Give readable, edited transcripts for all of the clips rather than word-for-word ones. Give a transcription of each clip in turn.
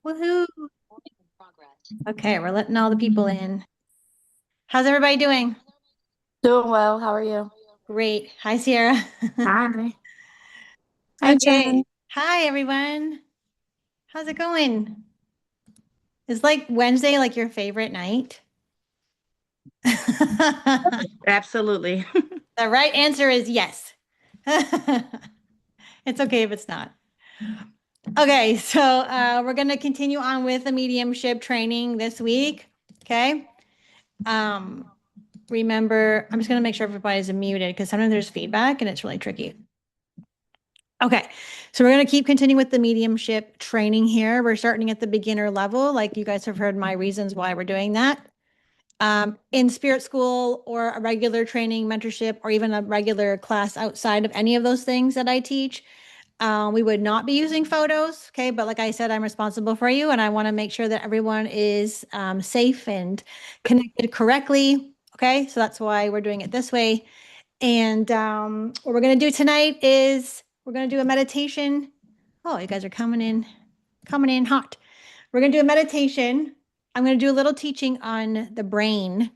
Woohoo. Okay, we're letting all the people in. How's everybody doing? Doing well. How are you? Great. Hi, Sierra. Hi. Hi, Okay. Jen. Hi, everyone. How's it going? Is like Wednesday like your favorite night? The Absolutely. right answer is yes. It's okay if it's not. Okay, so we're going to continue on with the mediumship training this week. Okay. Um, remember, I'm just going to make sure everybody's muted because sometimes there's feedback and it's really tricky. Okay, so we're going to keep continuing with the mediumship training here. We're starting at the beginner level, like you guys have heard my reasons why we're doing that. In spirit school or a regular training, mentorship, or even a regular class outside of any of those things that I teach, we would not be using photos. Okay, but like I said, I'm responsible for you, and I want to make sure that everyone is safe and connected correctly. Okay, so that's why we're doing it this way. And what we're going to do tonight is we're going to do a meditation. Oh, you guys are coming in hot. We're going to do a meditation. I'm going to do a little teaching on the brain,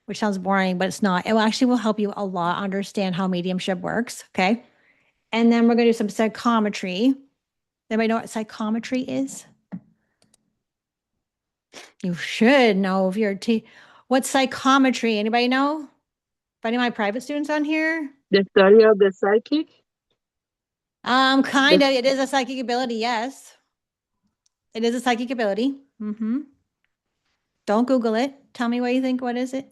which sounds boring, but it's not. It actually will help you a lot understand how mediumship works. Okay. And then we're going to do some psychometry. Anybody know what psychometry is? You should know if you're what's psychometry? Anybody know? If any of my private students on here? The study of the psychic? Kind The, of. It is a psychic ability, yes. It is a psychic ability. Don't Google it. Tell me what you think. What is it?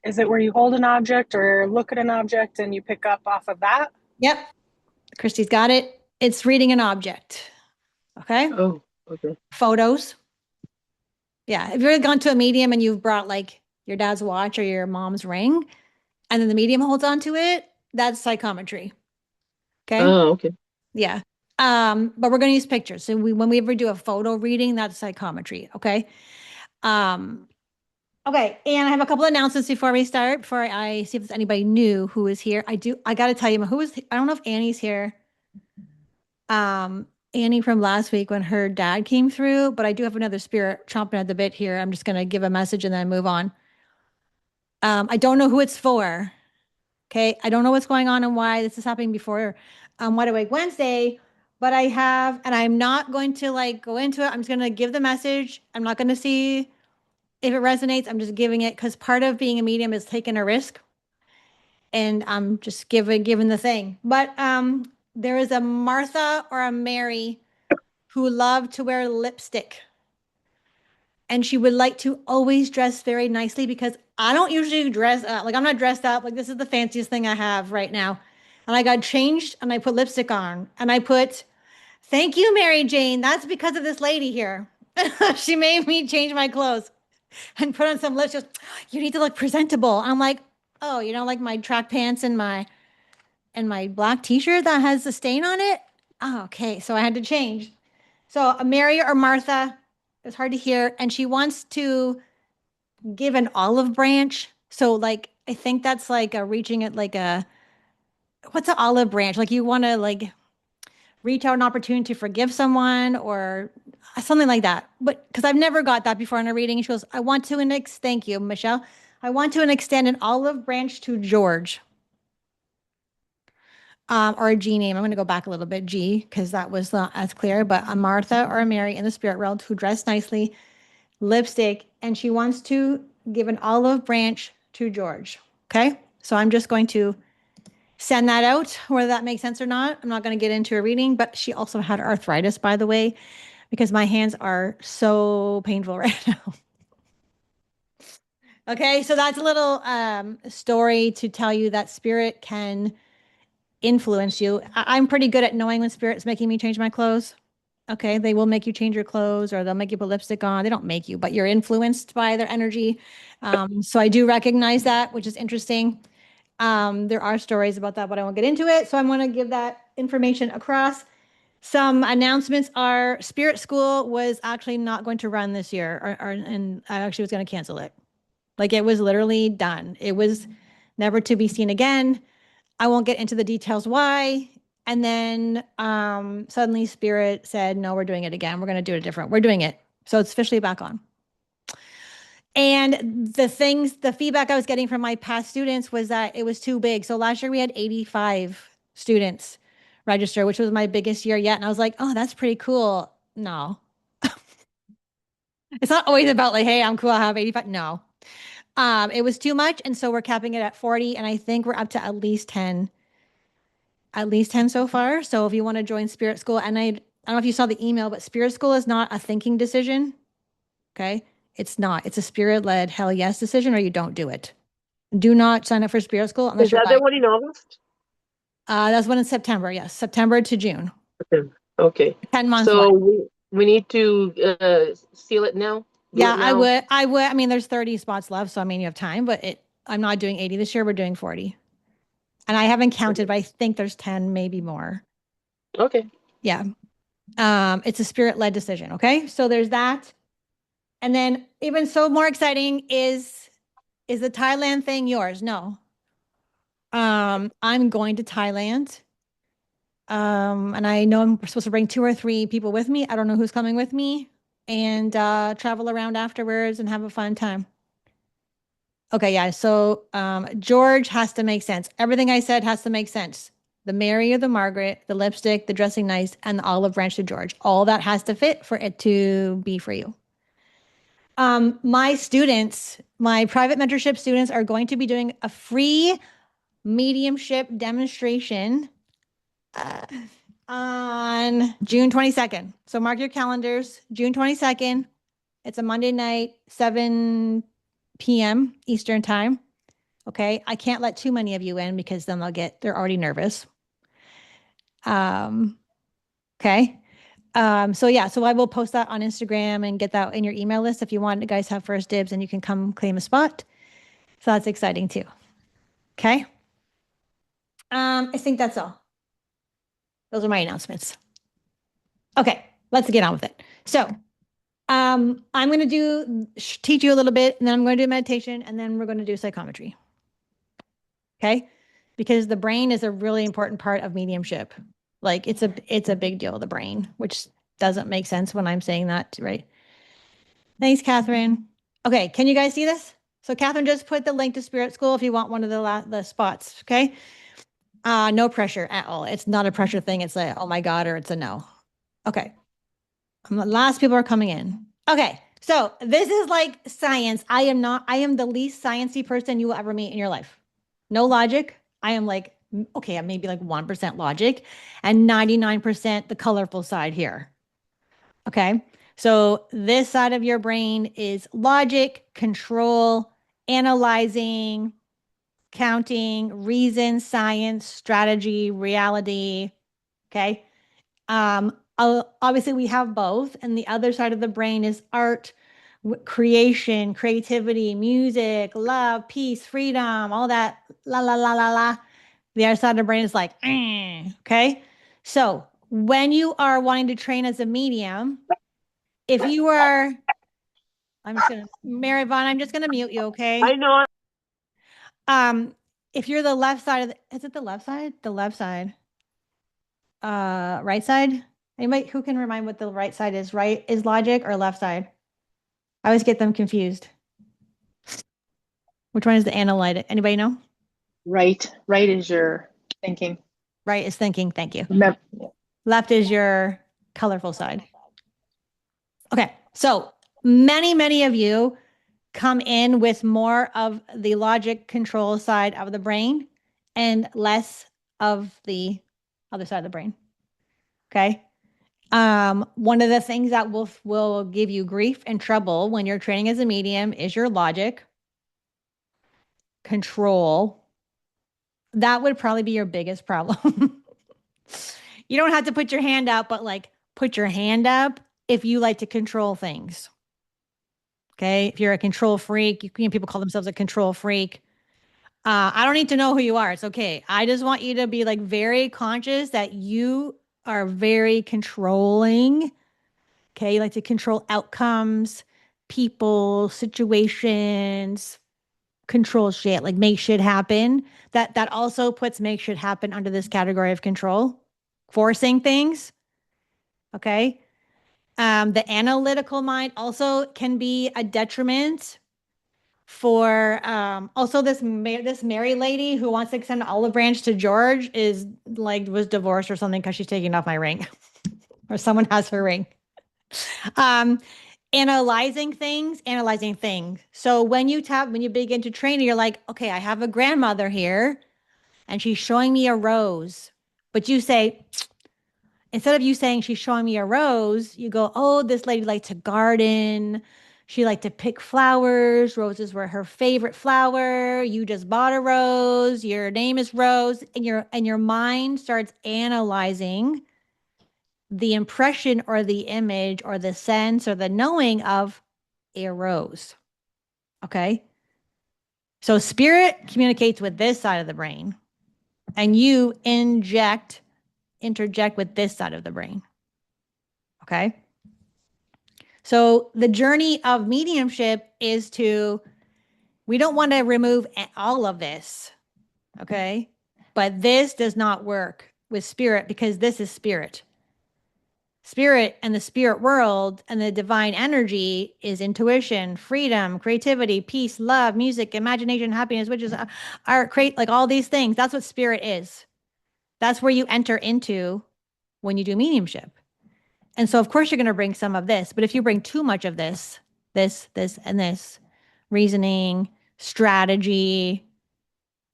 Is it where you hold an object or look at an object and you pick up off of that? Yep. Christy's got it. It's reading an object. Okay. oh, okay. Photos. Yeah. If you've gone to a medium and you've brought like your dad's watch or your mom's ring, and then the medium holds on to it, that's psychometry. Okay. Oh, okay. Yeah. But we're going to use pictures. So when we ever do a photo reading, that's psychometry. Okay. Um, Okay, and I have a couple of announcements before we start, before I see if there's anybody new who is here. I got to tell you, I don't know if Annie's here. Annie from last week when her dad came through, but I do have another spirit chomping at the bit here. I'm just going to give a message and then move on. I don't know who it's for. Okay, I don't know what's going on and why this is happening before Wide Awake Wednesday, but I have, and I'm not going to like go into it. I'm just going to give the message. I'm not going to see if it resonates. I'm just giving it because part of being a medium is taking a risk, and I'm just giving the thing. But there is a Martha or a Mary who loved to wear lipstick, and she would like to always dress very nicely because I don't usually dress up. Like I'm not dressed up. Like this is the fanciest thing I have right now. And I got changed and I put lipstick on and I put, thank you, Mary Jane. That's because of this lady here. She made me change my clothes and put on some lipstick. You need to look presentable. I'm like, oh, you know, like my track pants and my black t-shirt that has a stain on it. Oh, okay. So I had to change. So Mary or Martha, it's hard to hear, and she wants to give an olive branch. So like I think that's like a reaching at like a what's an olive branch? Like you want to like reach out an opportunity to forgive someone or something like that. But because I've never got that before in a reading, she goes, I want to thank you, Michelle. I want to extend an olive branch to George. Or a G name. I'm going to go back a little bit, G, because that was not as clear, but a Martha or a Mary in the spirit world who dressed nicely, lipstick, and she wants to give an olive branch to George. Okay. So I'm just going to send that out, whether that makes sense or not. I'm not going to get into a reading, but she also had arthritis, by the way, because my hands are so painful right now. Okay. So that's a little story to tell you that spirit can influence you. I'm pretty good at knowing when spirit's making me change my clothes. Okay, they will make you change your clothes or they'll make you put lipstick on. They don't make you, but you're influenced by their energy. So I do recognize that, which is interesting. There are stories about that, but I won't get into it. So I'm going to give that information across. Some announcements are Spirit School was actually not going to run this year, and I actually was going to cancel it. Like it was literally done. It was never to be seen again. I won't get into the details why. And then suddenly Spirit said, no, we're doing it again. We're going to do it different. We're doing it. So it's officially back on. And the feedback I was getting from my past students was that it was too big. So last year we had 85 students register, which was my biggest year yet. And I was like, oh, that's pretty cool. No, it's not always about like, hey, I'm cool. I have 85. No, it was too much. And so we're capping it at 40. And I think we're up to at least 10 so far. So if you want to join Spirit School, and I don't know if you saw the email, but Spirit School is not a thinking decision. Okay. It's not. It's a spirit-led hell yes decision, or you don't do it. Do not sign up for Spirit School unless Is you're that the one in August? that's one in September. Yes. September to June. Okay. Okay. 10-month So one. we need to seal it now? Do Yeah, it now? I would. I mean, there's 30 spots left. So I mean, you have time, but I'm not doing 80 this year. We're doing 40. And I haven't counted, but I think there's 10, maybe more. Okay. Yeah. It's a spirit-led decision. Okay. So there's that. And then even so more exciting is the Thailand thing yours? No. I'm going to Thailand. And I know I'm supposed to bring 2 or 3 people with me. I don't know who's coming with me, and travel around afterwards and have a fun time. Okay, yeah. So George has to make sense. Everything I said has to make sense. The Mary or the Margaret, the lipstick, the dressing nice, and the olive branch to George. All that has to fit for it to be for you. My students, my private mentorship students, are going to be doing a free mediumship demonstration on June 22nd. So mark your calendars, June 22nd. It's a Monday night, 7 p.m. Eastern time. Okay. I can't let too many of you in because then they're already nervous. Okay. So yeah, so I will post that on Instagram and get that in your email list if you want. You guys have first dibs and you can come claim a spot. So that's exciting too. Okay. I think that's all. Those are my announcements. Okay, let's get on with it. So I'm going to teach you a little bit, and then I'm going to do meditation, and then we're going to do psychometry. Okay? Because the brain is a really important part of mediumship. Like it's a big deal, the brain, which doesn't make sense when I'm saying that, right? Thanks, Catherine. Okay, can you guys see this? So Catherine just put the link to Spirit School if you want one of the spots, okay? No pressure at all. It's not a pressure thing. It's like, oh my God, or it's a no. Okay. The last people are coming in. Okay. So this is like science. I am the least sciencey person you will ever meet in your life. No logic. I am like, okay, I'm maybe like 1% logic and 99% the colorful side here. Okay. So this side of your brain is logic, control, analyzing, counting, reason, science, strategy, reality. Okay. Obviously we have both, and the other side of the brain is art, creation, creativity, music, love, peace, freedom, all that la la la la la. The other side of the brain is like, okay. So when you are wanting to train as a medium, if you are, Mary Vaughn, I'm just gonna mute you, okay? I know. If you're the left side of is it the left side? The left side. Right side? Anybody who can remind what the right side is? Right is logic or left side? I always get them confused. Which one is the analytic? Anybody know? Right is your thinking. Right is thinking. Thank you. Remember, Left is your colorful side. Okay. So many of you come in with more of the logic control side of the brain and less of the other side of the brain. Okay. One of the things that will give you grief and trouble when you're training as a medium is your logic, control. That would probably be your biggest problem. You don't have to put your hand up, but like put your hand up if you like to control things. Okay. If you're a control freak, people call themselves a control freak. I don't need to know who you are. It's okay. I just want you to be like very conscious that you are very controlling. Okay. You like to control outcomes, people, situations, control shit, like make shit happen. That also puts make shit happen under this category of control. forcing things. Okay. The analytical mind also can be a detriment for also this Mary lady who wants to extend an olive branch to George is like was divorced or something because she's taking off my ring or someone has her ring. Um, analyzing things. So when you begin to train, you're like, okay, I have a grandmother here and she's showing me a rose. But you say, instead of you saying she's showing me a rose, you go, oh, this lady liked to garden. She liked to pick flowers. Roses were her favorite flower. You just bought a rose. Your name is Rose. And your mind starts analyzing the impression or the image or the sense or the knowing of a rose. Okay. So spirit communicates with this side of the brain, and you interject with this side of the brain. Okay. So the journey of mediumship is we don't want to remove all of this. Okay. But this does not work with spirit because this is spirit. Spirit and the spirit world and the divine energy is intuition, freedom, creativity, peace, love, music, imagination, happiness, which is art, create, like all these things. That's what spirit is. That's where you enter into when you do mediumship. And so, of course, you're going to bring some of this. But if you bring too much of this, and this, reasoning, strategy,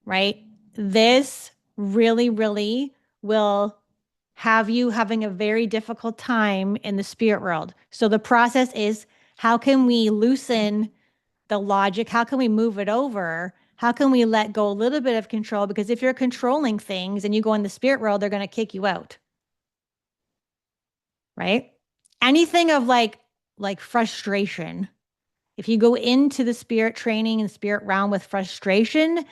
right? This really, really will have you having a very difficult time in the spirit world. So the process is, how can we loosen the logic? How can we move it over? How can we let go a little bit of control? Because if you're controlling things and you go in the spirit world, they're going to kick you out. Right? Anything of like frustration. If you go into the spirit training and spirit realm with frustration,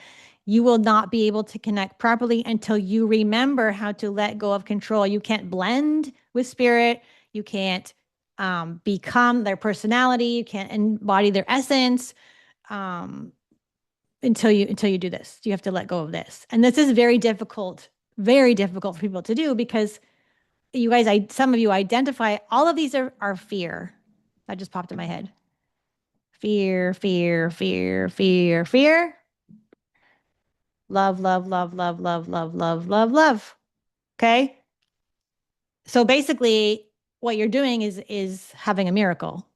you will not be able to connect properly until you remember how to let go of control. You can't blend with spirit. You can't become their personality. You can't embody their essence until you do this. You have to let go of this. And this is very difficult for people to do because you guys, some of you identify, all of these are fear. That just popped in my head. Fear, fear, fear, fear, fear. Love, love, love, love, love, love, love, love, love. Okay. So basically what you're doing is having a miracle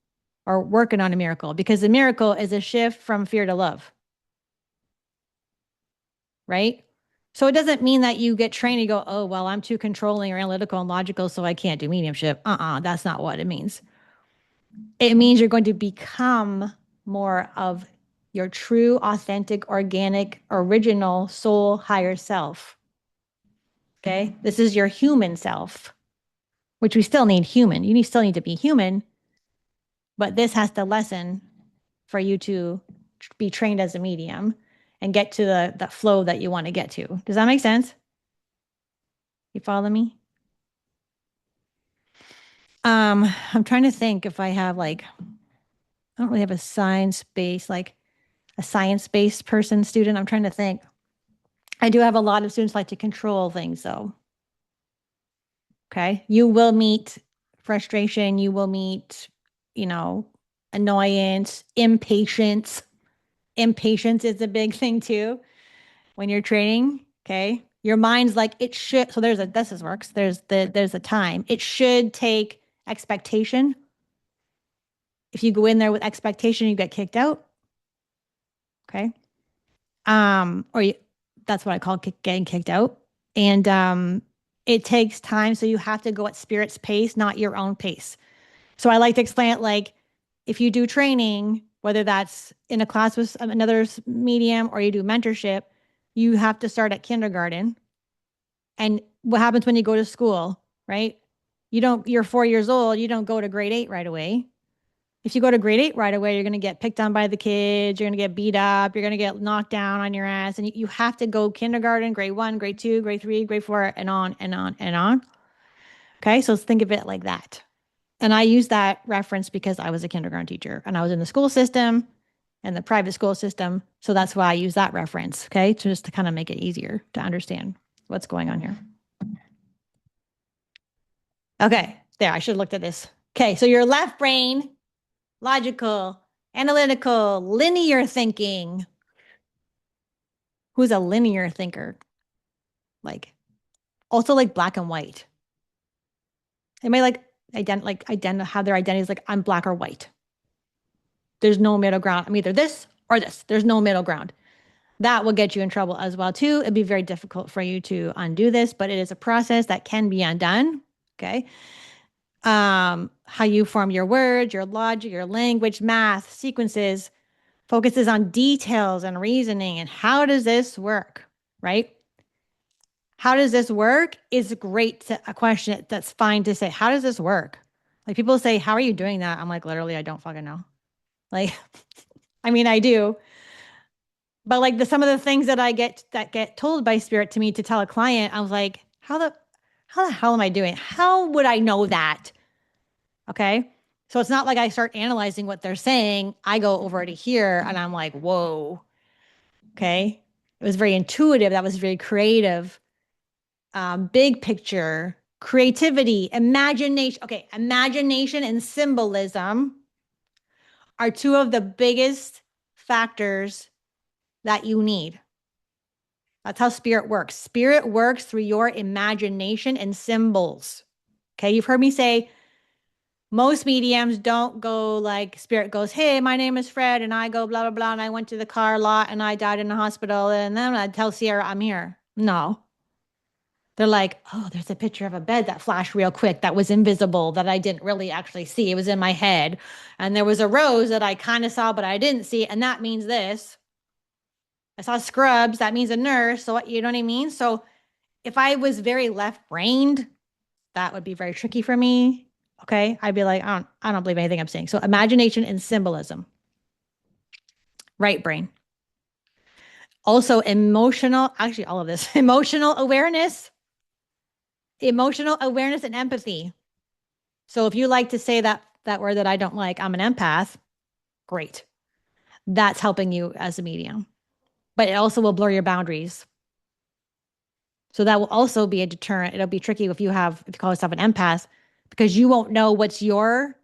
or working on a miracle, because the miracle is a shift from fear to love. Right? So it doesn't mean that you get trained and go, oh, well, I'm too controlling or analytical and logical, so I can't do mediumship. That's not what it means. It means you're going to become more of your true, authentic, organic, original soul, higher self. Okay. This is your human self, which we still need human. You still need to be human, but this has to lessen for you to be trained as a medium and get to the flow that you want to get to. Does that make sense? You follow me? I'm trying to think if I have I don't really have a science-based person student. I'm trying to think. I do have a lot of students like to control things though. Okay. You will meet frustration. You will meet, annoyance, impatience. Impatience is a big thing too when you're training. Okay. Your mind's like, it should. So this works. There's a time. It should take expectation. If you go in there with expectation, you get kicked out. Okay. That's what I call getting kicked out. And it takes time. So you have to go at spirit's pace, not your own pace. So I like to explain it like, if you do training, whether that's in a class with another medium or you do mentorship, you have to start at kindergarten. And what happens when you go to school, right? You're 4 years old, you don't go to grade 8 right away. If you go to grade 8 right away, you're going to get picked on by the kids. You're going to get beat up. You're going to get knocked down on your ass. And you have to go kindergarten, grade 1, grade 2, grade 3, grade 4, and on and on and on. Okay. So let's think of it like that. And I use that reference because I was a kindergarten teacher and I was in the school system and the private school system. So that's why I use that reference. Okay. Just to kind of make it easier to understand what's going on here. Okay, there, I should have looked at this. Okay, so your left brain, logical, analytical, linear thinking. Who's a linear thinker? Like, also like black and white. They may like have their identities like I'm black or white. There's no middle ground. I'm either this or this. There's no middle ground. That will get you in trouble as well too. It'd be very difficult for you to undo this, but it is a process that can be undone. Okay. How you form your words, your logic, your language, math, sequences, focuses on details and reasoning and how does this work, right? How does this work is great to a question that's fine to say. How does this work? Like people say, how are you doing that? I'm like, literally, I don't fucking know. Like, I mean, I do. But like some of the things that I get told by spirit to me to tell a client, I was like, how the hell am I doing? How would I know that? Okay. So it's not like I start analyzing what they're saying. I go over to here and I'm like, whoa. Okay. It was very intuitive. That was very creative. Big picture, creativity, imagination. Okay. Imagination and symbolism are two of the biggest factors that you need. That's how spirit works. Spirit works through your imagination and symbols. Okay. You've heard me say most mediums don't go like spirit goes, hey, my name is Fred and I go blah, blah, blah. And I went to the car lot and I died in the hospital. And then I tell Sierra I'm here. No. They're like, oh, there's a picture of a bed that flashed real quick that was invisible that I didn't really actually see. It was in my head. And there was a rose that I kind of saw, but I didn't see. And that means this. I saw scrubs. That means a nurse. So you know what I mean? So if I was very left-brained, that would be very tricky for me. Okay. I'd be like, I don't believe anything I'm saying. So imagination and symbolism. Right brain. Also emotional, actually all of this, emotional awareness and empathy. So if you like to say that word that I don't like, I'm an empath, great. That's helping you as a medium. But it also will blur your boundaries. So that will also be a deterrent. It'll be tricky if you call yourself an empath because you won't know what's your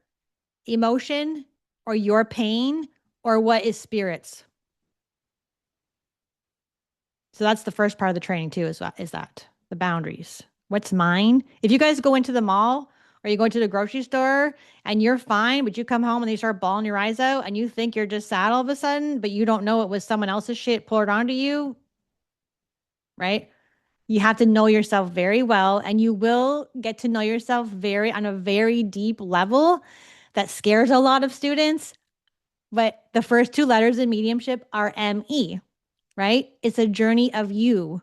emotion or your pain or what is spirit's. So that's the first part of the training too, is that the boundaries. What's mine? If you guys go into the mall or you go into the grocery store and you're fine, but you come home and you start bawling your eyes out and you think you're just sad all of a sudden, but you don't know it was someone else's shit poured onto you, right? You have to know yourself very well, and you will get to know yourself on a very deep level that scares a lot of students. But the first two letters in mediumship are ME, right? It's a journey of you.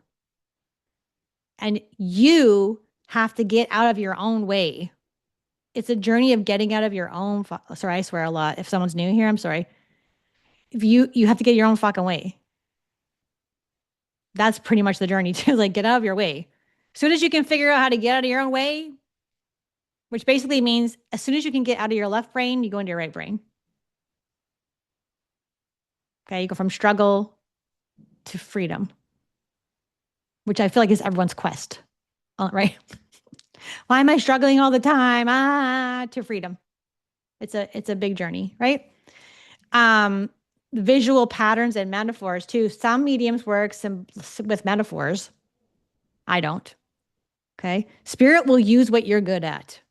And you have to get out of your own way. It's a journey of getting out of your own. Sorry, I swear a lot. If someone's new here, I'm sorry. If you have to get your own fucking way. That's pretty much the journey too. Like get out of your way. As soon as you can figure out how to get out of your own way, which basically means as soon as you can get out of your left brain, you go into your right brain. Okay, you go from struggle to freedom, which I feel like is everyone's quest, right? Why am I struggling all the time? To freedom. It's a big journey, right? Visual patterns and metaphors too. Some mediums work with metaphors. I don't. Okay. Spirit will use what you're good at.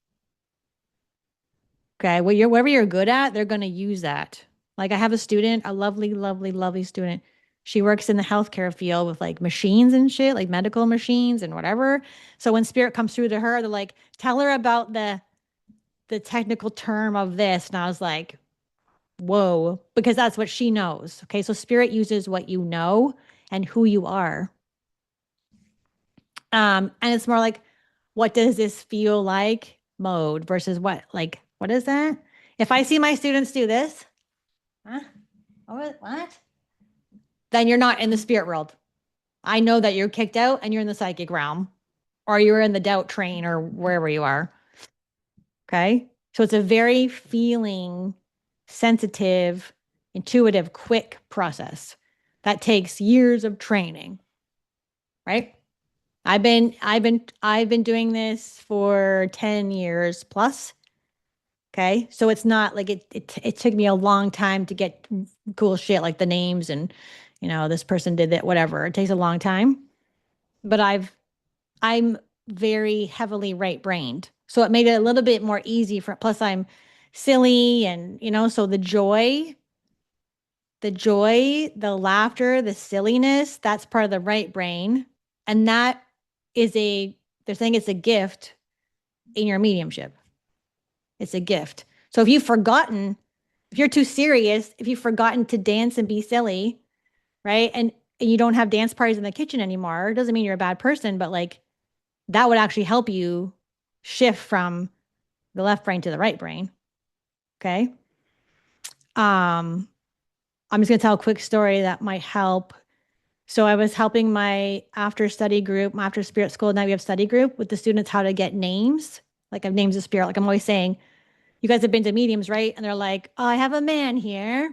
Okay. Whatever you're good at, they're going to use that. Like I have a student, a lovely, lovely, lovely student. She works in the healthcare field with like machines and shit, like medical machines and whatever. So when spirit comes through to her, they're like, tell her about the technical term of this. And I was like, whoa, because that's what she knows. Okay. So spirit uses what you know and who you are. And it's more like, what does this feel like mode versus what is that? If I see my students do this, huh? What? Then you're not in the spirit world. I know that you're kicked out and you're in the psychic realm or you're in the doubt train or wherever you are. Okay. So it's a very feeling, sensitive, intuitive, quick process that takes years of training. Right. I've been doing this for 10 years plus. Okay. So it's not like it took me a long time to get cool shit like the names and, this person did that, whatever. It takes a long time. But I'm very heavily right-brained. So it made it a little bit more easy plus I'm silly and, so the laughter, the silliness, that's part of the right brain. And that is they're saying it's a gift in your mediumship. It's a gift. So if you're too serious, if you've forgotten to dance and be silly, right? And you don't have dance parties in the kitchen anymore, it doesn't mean you're a bad person, but like that would actually help you shift from the left brain to the right brain. Okay. I'm just going to tell a quick story that might help. So I was helping my after study group, my after spirit school. Now we have study group with the students how to get names. Like I have names of spirit. Like I'm always saying, you guys have been to mediums, right? And they're like, oh, I have a man here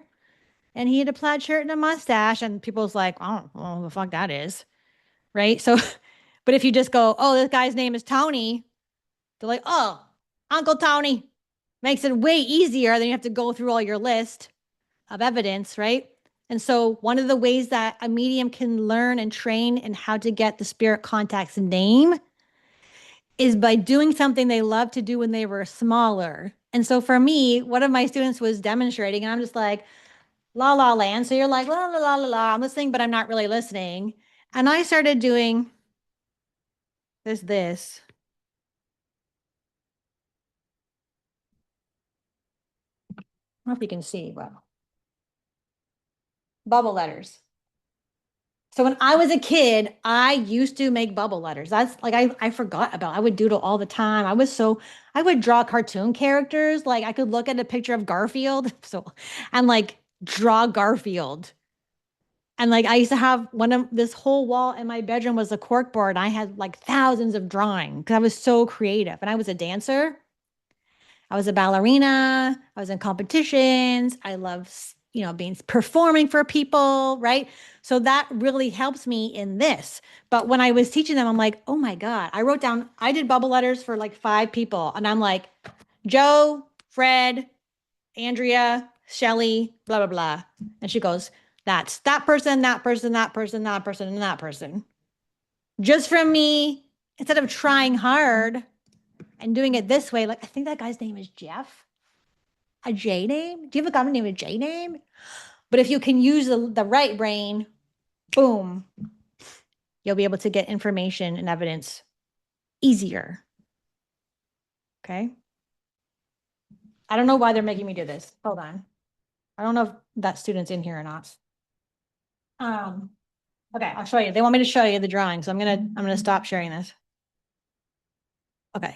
and he had a plaid shirt and a mustache. And people's like, I don't know who the fuck that is. Right. So, but if you just go, oh, this guy's name is Tony, they're like, oh, Uncle Tony. Makes it way easier than you have to go through all your list of evidence, right? And so one of the ways that a medium can learn and train in how to get the spirit contact's name is by doing something they loved to do when they were smaller. And so for me, one of my students was demonstrating, and I'm just like, la la land. So you're like, la la la la la, I'm listening, but I'm not really listening. And I started doing this. I don't know if you can see, well, bubble letters. So when I was a kid, I used to make bubble letters. That's like I forgot about. I would doodle all the time. I would draw cartoon characters. Like I could look at a picture of Garfield, and like draw Garfield. And like I used to have one of this whole wall in my bedroom was a cork board. And I had like thousands of drawing because I was so creative. And I was a dancer. I was a ballerina. I was in competitions. I love, being performing for people, right? So that really helps me in this. But when I was teaching them, I'm like, oh my God, I did bubble letters for like 5 people. And I'm like, Joe, Fred, Andrea, Shelly, blah, blah, blah. And she goes, that's that person, that person, that person, that person, and that person. Just from me, instead of trying hard and doing it this way, like I think that guy's name is Jeff. A J name? Do you have a guy named a J name? But if you can use the right brain, boom, you'll be able to get information and evidence easier. Okay. I don't know why they're making me do this. Hold on. I don't know if that student's in here or not. Okay, I'll show you. They want me to show you the drawing, so I'm gonna stop sharing this. Okay,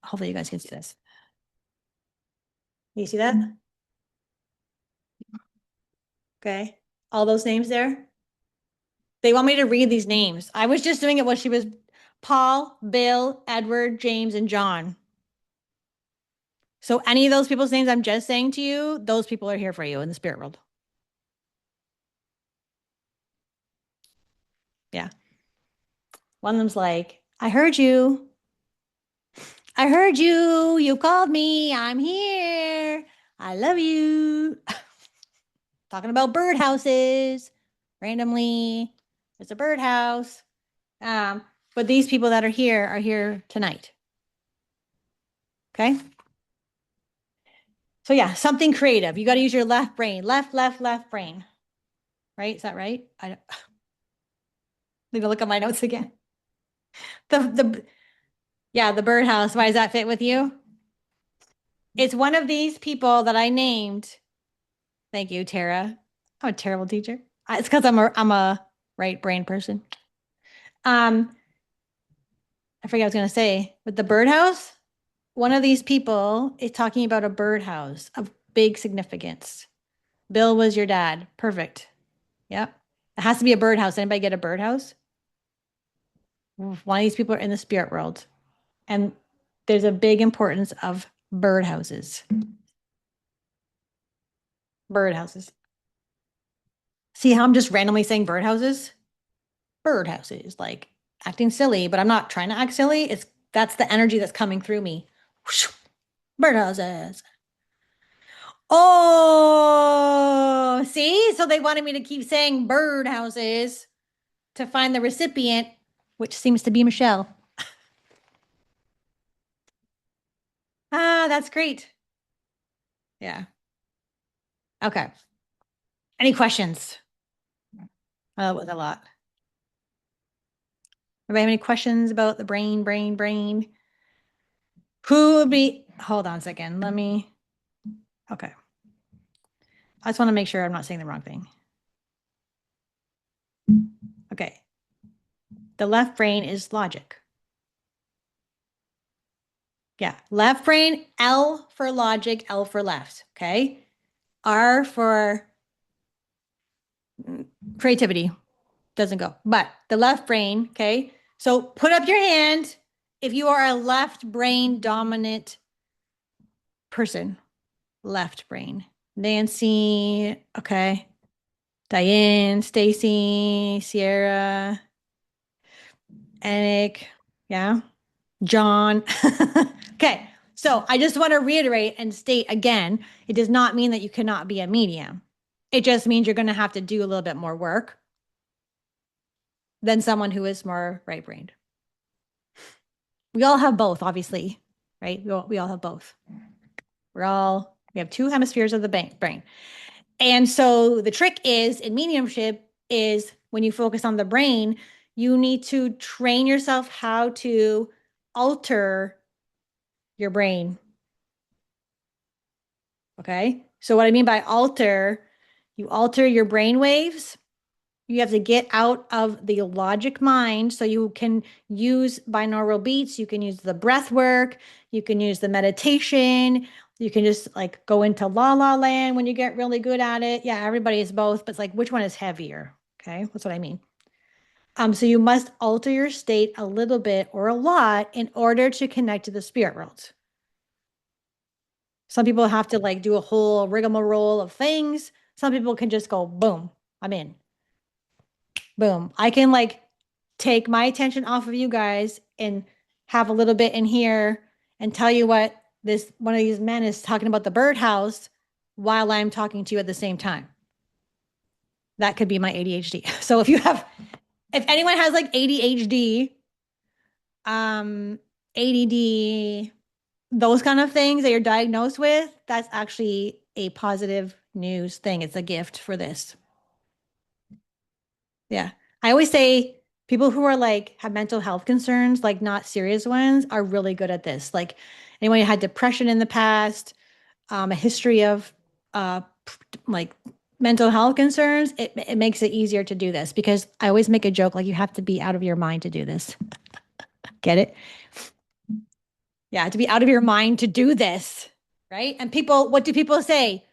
hopefully you guys can see this. You see that? Okay. All those names there. They want me to read these names. I was just doing it while she was Paul, Bill, Edward, James, and John. So any of those people's names I'm just saying to you, those people are here for you in the spirit world. Yeah. One of them's like, I heard you. I heard you. You called me. I'm here. I love you. Talking about birdhouses randomly. It's a birdhouse. But these people that are here tonight. Okay. So yeah, something creative. You got to use your left brain, left brain. Right? Is that right? I don't need to look at my notes again. The birdhouse. Why does that fit with you? It's one of these people that I named. Thank you, Tara. I'm a terrible teacher. It's because I'm a right brain person. I forget what I was gonna say. With the birdhouse, one of these people is talking about a birdhouse of big significance. Bill was your dad. Perfect. Yep. It has to be a birdhouse. Anybody get a birdhouse? One of these people are in the spirit world. And there's a big importance of birdhouses. Birdhouses. See how I'm just randomly saying birdhouses? Birdhouses, like acting silly, but I'm not trying to act silly. That's the energy that's coming through me. Birdhouses. Oh, see? So they wanted me to keep saying birdhouses to find the recipient, which seems to be Michelle. Ah, that's great. Yeah. Okay. Any questions? Oh, that was a lot. Anybody have any questions about the brain? Who would be, hold on a second. Okay. I just want to make sure I'm not saying the wrong thing. Okay. The left brain is logic. Yeah. Left brain, L for logic, L for left. Okay. R for creativity. Doesn't go. But the left brain, okay. So put up your hand if you are a left brain dominant person. Left brain. Nancy, okay. Diane, Stacy, Sierra, Anik, yeah. John. Okay. So I just want to reiterate and state again, it does not mean that you cannot be a medium. It just means you're going to have to do a little bit more work than someone who is more right-brained. We all have both, obviously, right? We all have both. We have two hemispheres of the brain. And so the trick is in mediumship is when you focus on the brain, you need to train yourself how to alter your brain. Okay. So what I mean by alter, you alter your brain waves. You have to get out of the logic mind so you can use binaural beats. You can use the breath work. You can use the meditation. You can just like go into la la land when you get really good at it. Yeah, everybody is both, but it's like which one is heavier? Okay, that's what I mean. So you must alter your state a little bit or a lot in order to connect to the spirit world. Some people have to like do a whole rigmarole of things. Some people can just go, boom, I'm in. Boom. I can like take my attention off of you guys and have a little bit in here and tell you what this one of these men is talking about the birdhouse while I'm talking to you at the same time. That could be my ADHD. So if anyone has like ADHD, ADD, those kind of things that you're diagnosed with, that's actually a positive news thing. It's a gift for this. Yeah. I always say people who are like have mental health concerns, like not serious ones, are really good at this. Like anyone who had depression in the past, a history of like mental health concerns, it makes it easier to do this because I always make a joke like you have to be out of your mind to do this. Get it? Yeah, to be out of your mind to do this, right? And people, what do people say?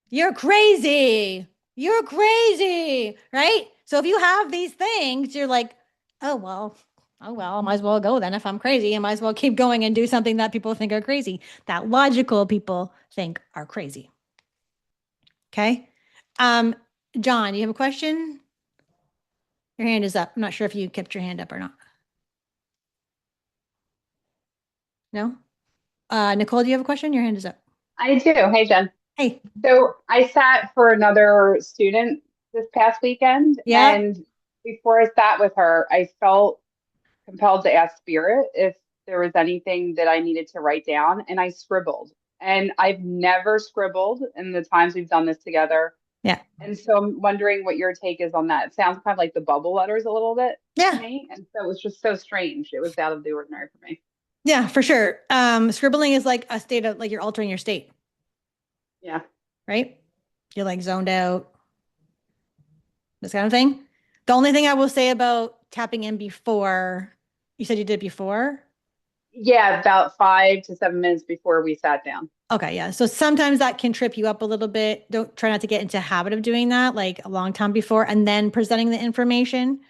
You're crazy. You're crazy, right? So if you have these things, you're like, oh well, I might as well go then. If I'm crazy, I might as well keep going and do something that people think are crazy, that logical people think are crazy. Okay. John, you have a question? Your hand is up. I'm not sure if you kept your hand up or not. No? Nicole, do you have a question? Your hand is up. I do. Hey, Jen. Hey. So I sat for another student this past weekend. Yeah. And before I sat with her, I felt compelled to ask Spirit if there was anything that I needed to write down. And I scribbled. And I've never scribbled in the times we've done this together. Yeah. And so I'm wondering what your take is on that. It sounds kind of like the bubble letters a little bit to me. And so it was just so strange. It was out of the ordinary for me. Yeah, for sure. Scribbling is like a state of like you're altering your state. Yeah. Right? You're like zoned out. This kind of thing. The only thing I will say about tapping in before, you said you did before? Yeah, about 5 to 7 minutes before we sat down. Okay, yeah. So sometimes that can trip you up a little bit. Don't try not to get into a habit of doing that like a long time before and then presenting the information.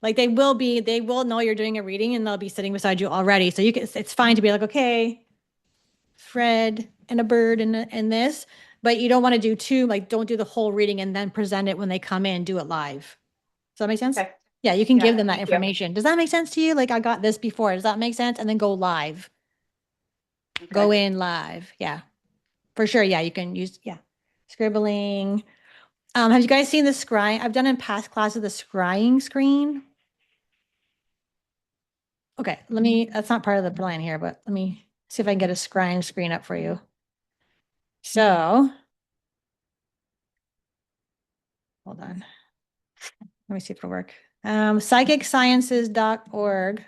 Like they will know you're doing a reading and they'll be sitting beside you already. So it's fine to be like, okay, Fred and a bird and this, but you don't want to do don't do the whole reading and then present it when they come in, do it live. Does that make sense? Okay. Yeah, you can Yeah, give them that thank you. information. Does that make sense to you? Like I got this before. Does that make sense? And then go live. Go Okay. in live. Yeah, for sure. Yeah, you can use, yeah, scribbling. Have you guys seen the scrying? I've done in past classes the scrying screen. Okay, that's not part of the plan here, but let me see if I can get a scrying screen up for you. So, hold on. Let me see if it'll work. Psychicsciences.org.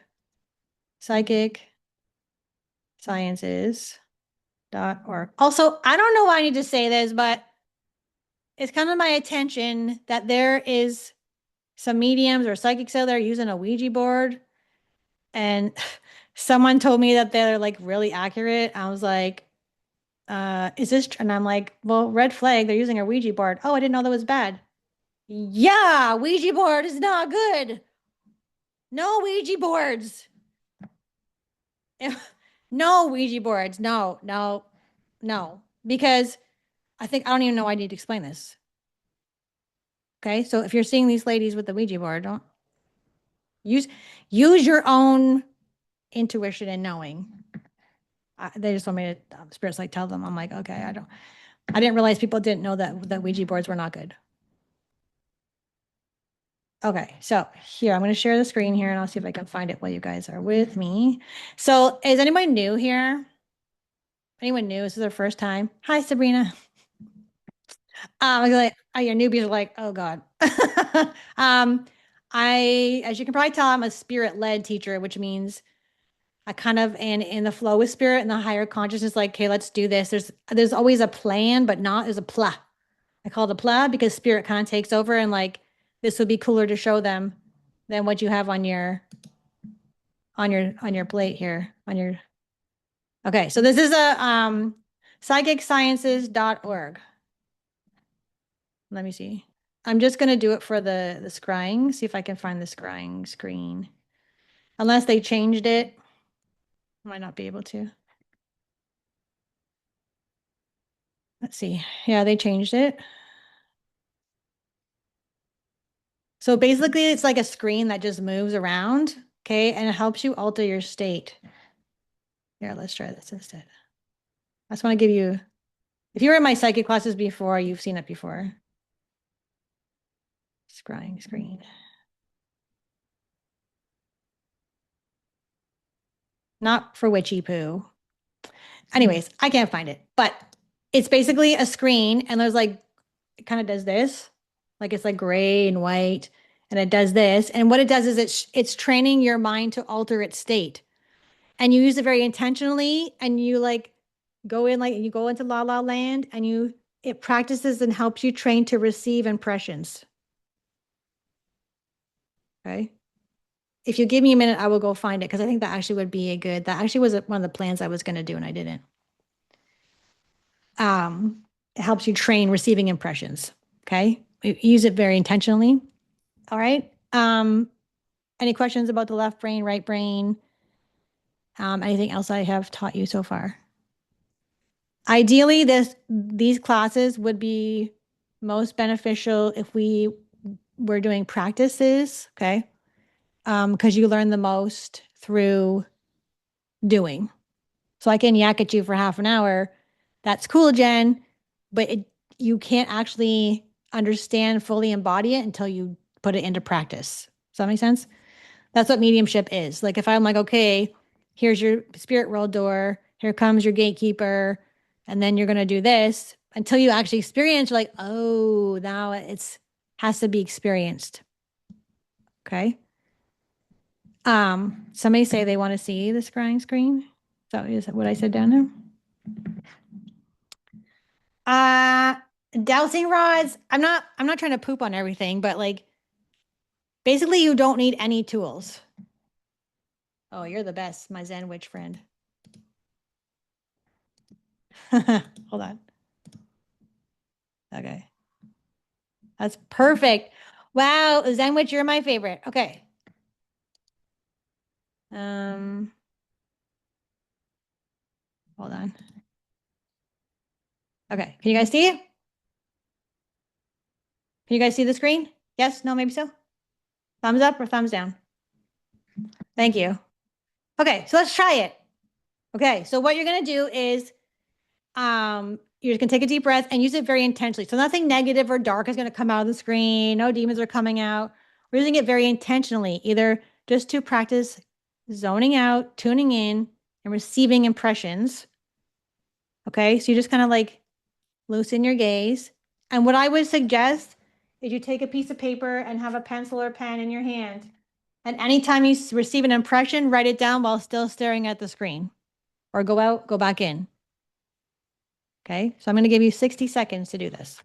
Psychicsciences.org. Also, I don't know why I need to say this, but it's come to my attention that there is some mediums or psychics out there using a Ouija board. And someone told me that they're like really accurate. I was like, is this, and I'm like, well, red flag, they're using a Ouija board. Oh, I didn't know that was bad. Yeah, Ouija board is not good. No Ouija boards. No Ouija boards. No, no, no. Because I don't even know why I need to explain this. Okay. So if you're seeing these ladies with the Ouija board, don't use your own intuition and knowing. They just want me to spirits like tell them. I'm like, okay, I didn't realize people didn't know that Ouija boards were not good. Okay, so here, I'm going to share the screen here and I'll see if I can find it while you guys are with me. So is anybody new here? Anyone new? This is their first time. Hi, Sabrina. I was like, oh, your newbies are like, oh God. As you can probably tell, I'm a spirit-led teacher, which means I kind of am in the flow with spirit and the higher consciousness, like, okay, let's do this. There's always a plan, but there's a pla. I call it a pla because spirit kind of takes over and like, this would be cooler to show them than what you have on your plate here okay, so this is a psychicsciences.org. Let me see. I'm just going to do it for the scrying, see if I can find the scrying screen. Unless they changed it, I might not be able to. Let's see. Yeah, they changed it. So basically it's like a screen that just moves around, okay? And it helps you alter your state. Here, let's try this instead. I just want to give you, if you were in my psychic classes before, you've seen it before. Scrying screen. Not for witchy poo. Anyways, I can't find it, but it's basically a screen and there's like, it kind of does this, like it's like gray and white and it does this. And what it does is it's training your mind to alter its state. And you use it very intentionally and you like go in, like you go into la la land and it practices and helps you train to receive impressions. Okay. If you give me a minute, I will go find it because I think that actually would be that actually was one of the plans I was going to do and I didn't. It helps you train receiving impressions. Okay. Use it very intentionally. All right. Any questions about the left brain, right brain? Anything else I have taught you so far? Ideally, these classes would be most beneficial if we were doing practices, okay? Because you learn the most through doing. So I can yak at you for half an hour. That's cool, Jen, but you can't actually understand, fully embody it until you put it into practice. Does that make sense? That's what mediumship is. Like if I'm like, okay, here's your spirit world door, here comes your gatekeeper, and then you're going to do this until you actually experience, you're like, oh, now has to be experienced. Okay. Somebody say they want to see the scrying screen. So is that what I said down there? Dowsing rods. I'm not trying to poop on everything, but like basically you don't need any tools. Oh, you're the best, my Zen witch friend. Hold on. Okay. That's perfect. Wow, Zen witch, you're my favorite. Okay. Hold on. Okay. Can you guys see it? Can you guys see the screen? Yes? No? Maybe so? Thumbs up or thumbs down? Thank you. Okay, so let's try it. Okay, so what you're going to do is you're just going to take a deep breath and use it very intentionally. So nothing negative or dark is going to come out of the screen. No demons are coming out. We're using it very intentionally, either just to practice zoning out, tuning in, and receiving impressions. Okay, so you just kind of like loosen your gaze. And what I would suggest is you take a piece of paper and have a pencil or pen in your hand. And anytime you receive an impression, write it down while still staring at the screen. Or go out, go back in. Okay, so I'm going to give you 60 seconds to do this.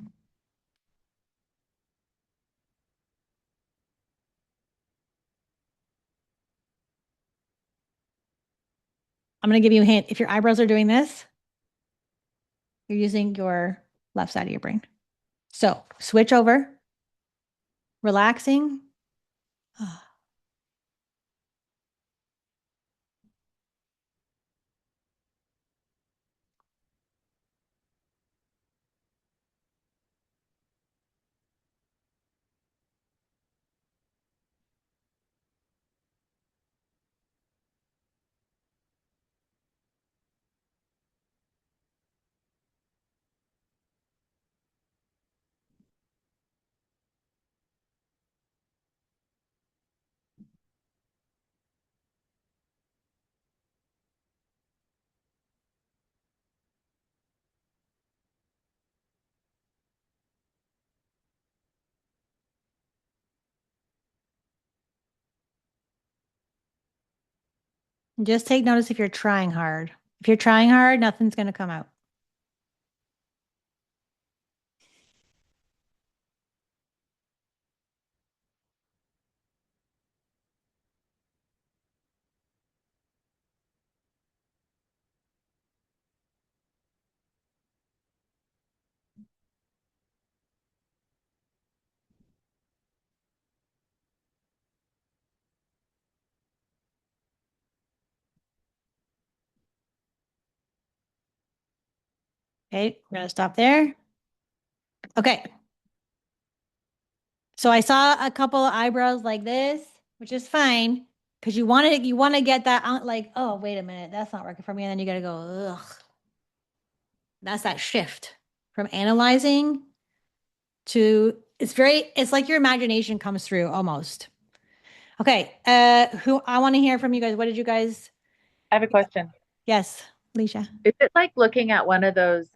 I'm going to give you a hint. If your eyebrows are doing this, you're using your left side of your brain. So switch over, relaxing. Just take notice if you're trying hard. If you're trying hard, nothing's going to come out. Okay, we're going to stop there. Okay. So I saw a couple of eyebrows like this, which is fine because you want to get that out like, oh, wait a minute, that's not working for me. And then you got to go, ugh. That's that shift from analyzing to it's like your imagination comes through almost. Okay. Who I want to hear from you guys. What did you guys? I have a question. Yes, Alicia. Is it like looking at one of those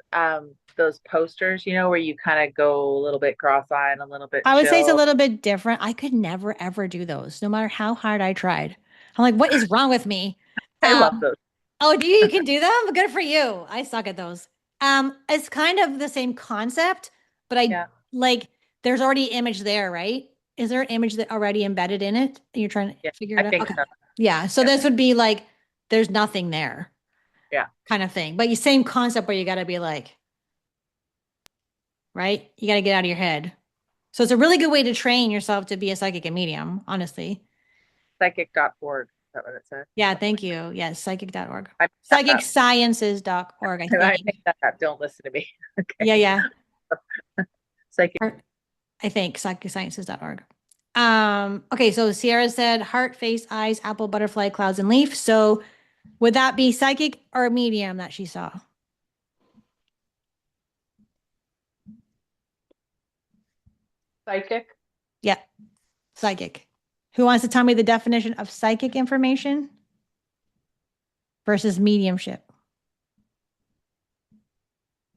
posters, where you kind of go a little bit cross-eyed, a little bit I would say it's a chill? little bit different. I could never ever do those, no matter how hard I tried. I'm like, what is wrong with me? I love those. Oh, do you? You can do them? Good for you. I suck at those. It's kind of the same concept, but like there's already image there, right? Is there an image that already embedded in it? You're trying to figure it I out? think Okay. so. Yeah. So this would be like there's nothing there. Yeah. Kind of thing. But you same concept where you gotta be like, right? You gotta get out of your head. So it's a really good way to train yourself to be a psychic and medium, honestly. Psychic.org. Is that what it said? Yeah, thank you. Yes, psychic.org. I Psychicsciences.org, I I think. make that up. Don't listen to me. Okay. Yeah. Psychic. I think psychicsciences.org. Okay, so Sierra said heart, face, eyes, apple, butterfly, clouds, and leaf. So would that be psychic or medium that she saw? Psychic. Yeah, psychic. Who wants to tell me the definition of psychic information versus mediumship?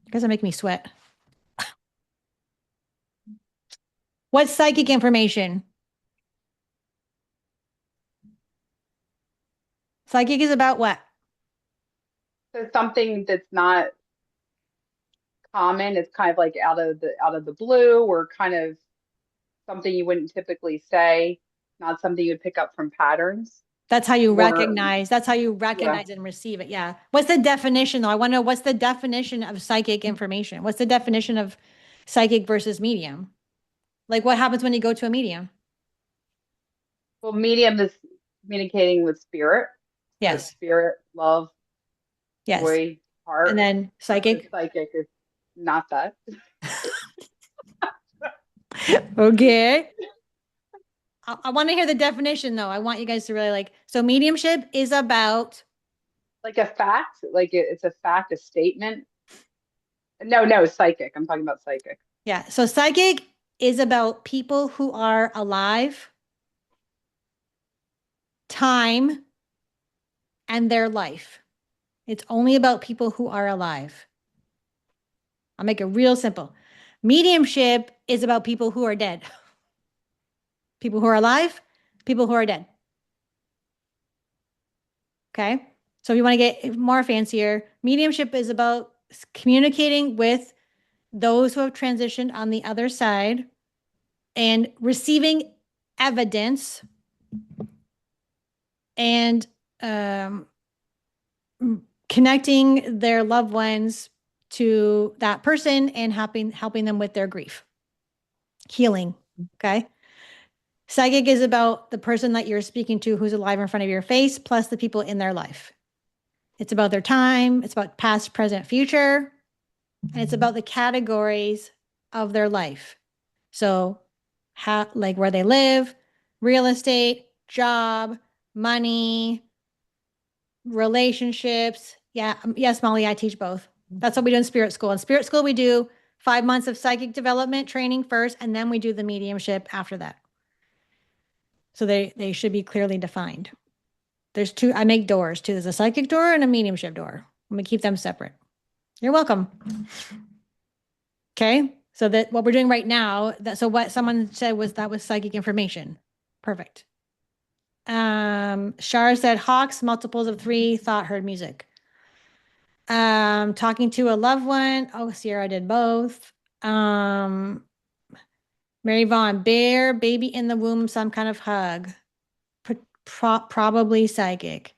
You guys are making me sweat. What's psychic information? Psychic is about what? So something that's not common. It's kind of like out of the blue, or kind of something you wouldn't typically say, not something you'd pick up from patterns. That's how you Or- recognize. That's how you recognize and receive it. Yeah. What's the definition though? I want to know what's the definition of psychic information? What's the definition of psychic versus medium? Like what happens when you go to a medium? Well, medium is communicating with spirit. So Yes. spirit, love, Yes. joy, heart. And then psychic. Psychic is not that. Okay. I want to hear the definition though. I want you guys to really like, so mediumship is about, Like a fact, like it's a fact, a statement. No, psychic. I'm talking about psychic. yeah. So psychic is about people who are alive, time, and their life. It's only about people who are alive. I'll make it real simple. Mediumship is about people who are dead. People who are alive, people who are dead. Okay. So if you want to get more fancier, mediumship is about communicating with those who have transitioned on the other side and receiving evidence and connecting their loved ones to that person and helping them with their grief, healing. Okay. Psychic is about the person that you're speaking to who's alive in front of your face, plus the people in their life. It's about their time. It's about past, present, future. And it's about the categories of their life. So like where they live, real estate, job, money, relationships. Yeah. Yes, Molly, I teach both. That's what we do in spirit school. In spirit school, we do 5 months of psychic development training first, and then we do the mediumship after that. So they should be clearly defined. There's two, I make doors too. There's a psychic door and a mediumship door. I'm gonna keep them separate. You're welcome. Okay. So that what we're doing right now, so what someone said was that was psychic information. Perfect. Shar said Hawks, multiples of 3, thought, heard music. Talking to a loved one. Oh, Sierra did both. Mary Vaughn, bear, baby in the womb, some kind of hug. Probably psychic.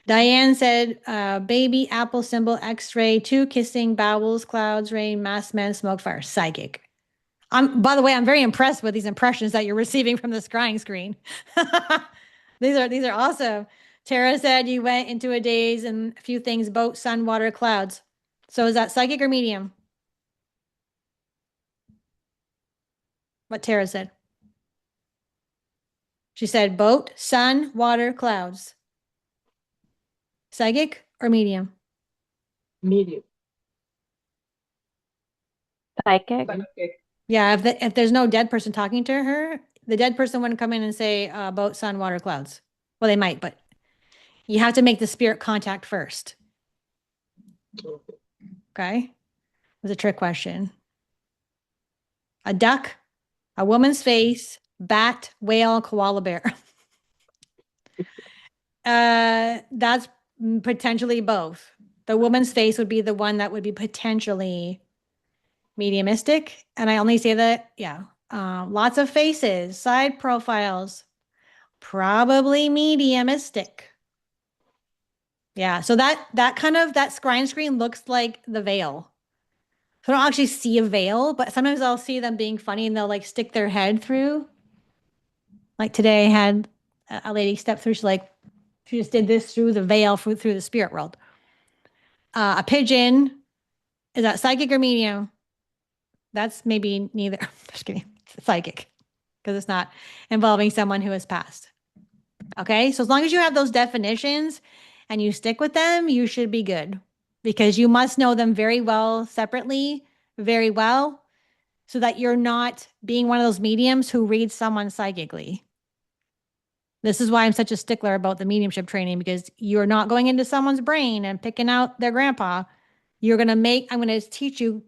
Diane said, baby, apple symbol, x-ray, 2 kissing, bowels, clouds, rain, masked man, smoke, fire, psychic. By the way, I'm very impressed with these impressions that you're receiving from the scrying screen. These are awesome. Tara said you went into a daze and a few things, boat, sun, water, clouds. So is that psychic or medium? What Tara said. She said boat, sun, water, clouds. Psychic or medium? Medium. Psychic. Yeah, if there's no dead person talking to her, the dead person wouldn't come in and say boat, sun, water, clouds. Well, they might, but you have to make the spirit contact first. Okay. It was a trick question. A duck, a woman's face, bat, whale, koala bear. That's potentially both. The woman's face would be the one that would be potentially mediumistic. And I only say that, yeah. Lots of faces, side profiles, probably mediumistic. Yeah. So that kind of, that scrying screen looks like the veil. So I don't actually see a veil, but sometimes I'll see them being funny and they'll like stick their head through. Like today I had a lady step through. She just did this through the veil through the spirit world. A pigeon, is that psychic or medium? That's maybe neither. Just kidding. It's psychic because it's not involving someone who has passed. Okay. So as long as you have those definitions and you stick with them, you should be good because you must know them very well separately, very well, so that you're not being one of those mediums who reads someone psychically. This is why I'm such a stickler about the mediumship training, because you're not going into someone's brain and picking out their grandpa. I'm going to teach you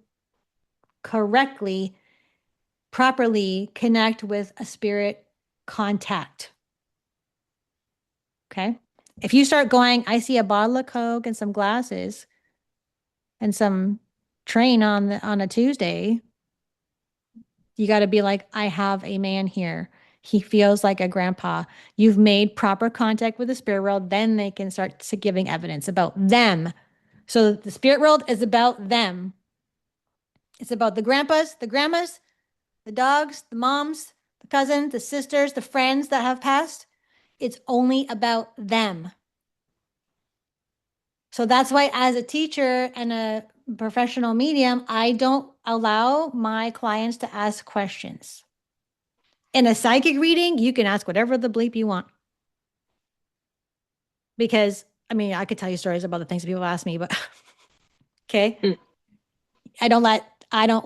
correctly, properly connect with a spirit contact. Okay. If you start going, I see a bottle of Coke and some glasses and some train on a Tuesday, you got to be like, I have a man here. He feels like a grandpa. You've made proper contact with the spirit world. Then they can start giving evidence about them. So the spirit world is about them. It's about the grandpas, the grandmas, the dogs, the moms, the cousins, the sisters, the friends that have passed. It's only about them. So that's why as a teacher and a professional medium, I don't allow my clients to ask questions. In a psychic reading, you can ask whatever the bleep you want. Because, I mean, I could tell you stories about the things that people ask me, but okay. Mm. I don't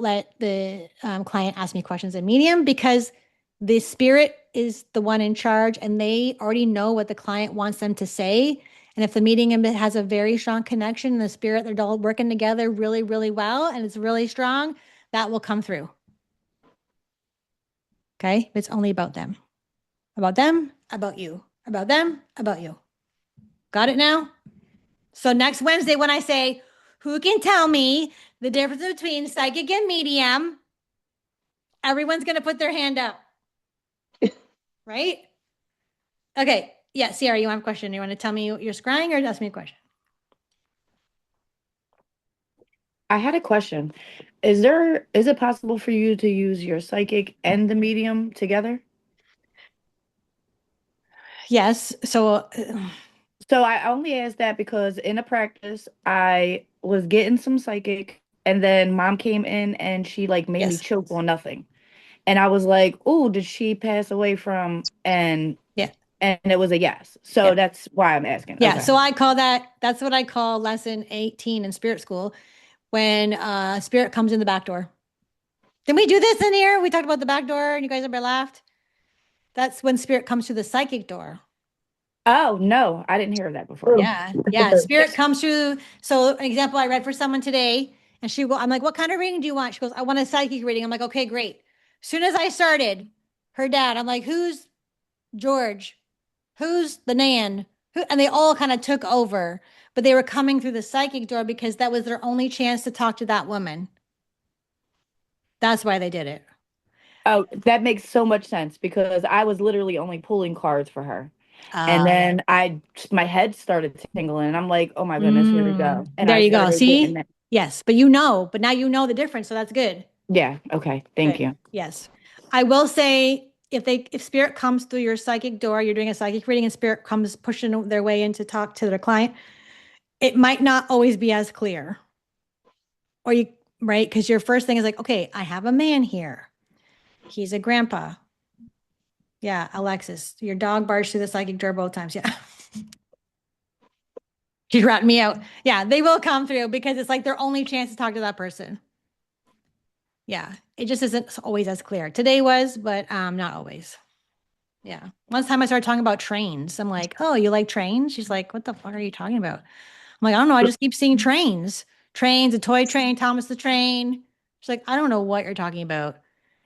let the client ask me questions in medium because the spirit is the one in charge and they already know what the client wants them to say. And if the medium has a very strong connection and the spirit, they're all working together really, really well and it's really strong, that will come through. Okay. It's only about them, about you, about them, about you. Got it now? So next Wednesday, when I say, who can tell me the difference between psychic and medium? Everyone's going to put their hand up. Right? Okay. Yeah. Sierra, you have a question? You want to tell me you're scrying or ask me a question? I had a question. Is it possible for you to use your psychic and the medium together? Yes. So, So I only asked that because in a practice, I was getting some psychic, and then mom came in and she like made me yes. choke on nothing. And I was like, "Oh, did she pass away from?" And Yeah. and it was a yes. So Yeah. that's why I'm asking. Yeah. Okay. So that's what I call lesson 18 in spirit school when spirit comes in the back door. Did we do this in here? We talked about the back door and you guys ever laughed? That's when spirit comes to the psychic door. Oh, no, I didn't hear that before. Yeah. Yeah. Spirit comes through. So an example I read for someone today and I'm like, what kind of reading do you want? She goes, I want a psychic reading. I'm like, okay, great. As soon as I started, her dad, I'm like, who's George? Who's the Nan? Who? And they all kind of took over, but they were coming through the psychic door because that was their only chance to talk to that woman. That's why they did it. Oh, that makes so much sense because I was literally only pulling cards for her. And Uh, then my head started tingling and I'm like, oh my goodness, here we go. And there I you go. started getting See? that. Yes, but now you know the difference. So that's good. Yeah. Okay. Thank Good. you. Yes. I will say if spirit comes through your psychic door, you're doing a psychic reading and spirit comes pushing their way in to talk to their client, it might not always be as clear. Right? Because your first thing is like, okay, I have a man here. He's a grandpa. Yeah, Alexis, your dog barged through the psychic door both times. Yeah. She's ratting me out. Yeah, they will come through because it's like their only chance to talk to that person. Yeah, it just isn't always as clear. Today was, but not always. Yeah. One time I started talking about trains. I'm like, oh, you like trains? She's like, what the fuck are you talking about? I'm like, I don't know. I just keep seeing trains. Trains, a toy train, Thomas the Train. She's like, I don't know what you're talking about.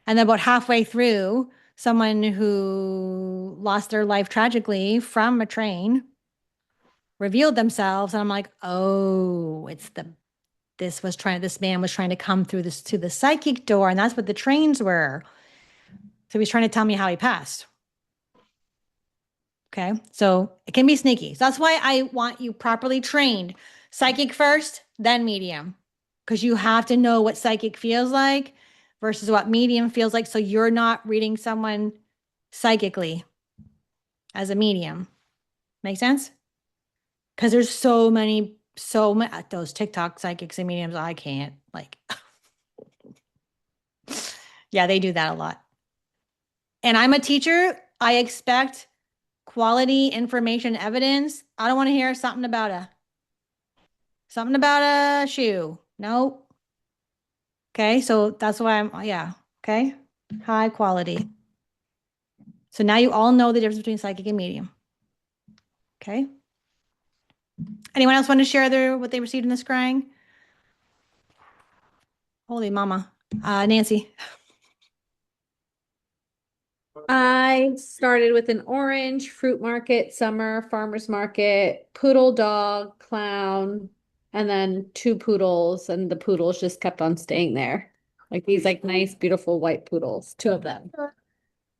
And then about halfway through, someone who lost their life tragically from a train revealed themselves. And I'm like, oh, this man was trying to come through this to the psychic door. And that's what the trains were. So he's trying to tell me how he passed. Okay. So it can be sneaky. So that's why I want you properly trained. Psychic first, then medium. Because you have to know what psychic feels like versus what medium feels like. So you're not reading someone psychically as a medium. Make sense? Because there's so many those TikTok psychics and mediums. I can't yeah, they do that a lot. And I'm a teacher. I expect quality information, evidence. I don't want to hear something about a shoe. Nope. Okay. So that's why yeah. Okay. High quality. So now you all know the difference between psychic and medium. Okay. Anyone else want to share what they received in the scrying? Holy mama. Nancy. I started with an orange, fruit market, summer, farmer's market, poodle, dog, clown, and then 2 poodles, and the poodles just kept on staying there. Like these nice, beautiful white poodles, 2 of them.